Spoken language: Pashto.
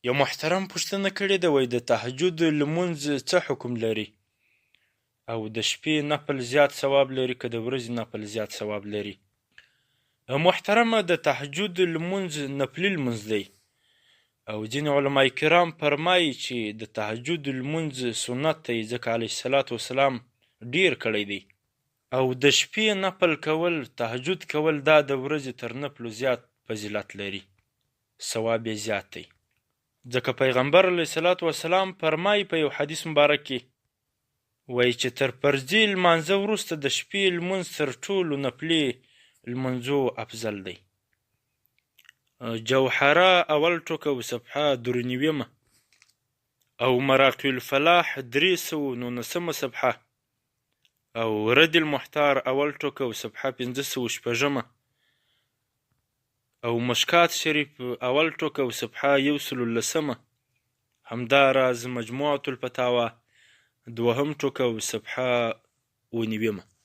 یو محترم پوښتنه کړې ده، وایي د تهجد لمونځ څه حکم لري او د شپې نفل زیات ثواب لري که د ورځې نفل زیات ثواب لري؟ محترمه، د تهجد لمونځ نفلي لمونځ دی او ځینې علماء کرام فرمایي چې د تهجد لمونځ سنت دی، ځکه علیه الصلاة والسلام ډیر کړی دی. او د شپې نفل کول، تهجد کول، دا د ورځې تر نفلو زیات فضیلت لري، ثواب یې زیات دی. ځکه پیغمبر علیه الصلاة والسلام فرمایي په یو حدیث مبارک کې، وایي چې تر فرضي لمانځه وروسته د شپې لمونځ تر ټولو نفلي لمونځو افضل دی. جوهره اول ټوکه و صفحه 2.9 او مراقي الفلاح 319 صفحه او رد المحتار اول ټوکه و صفحه 506 او مشکات شریف اول ټوکه و صفحه 110 همداراز مجموعة الفتاوى 2 ټوکه و صفحه 9.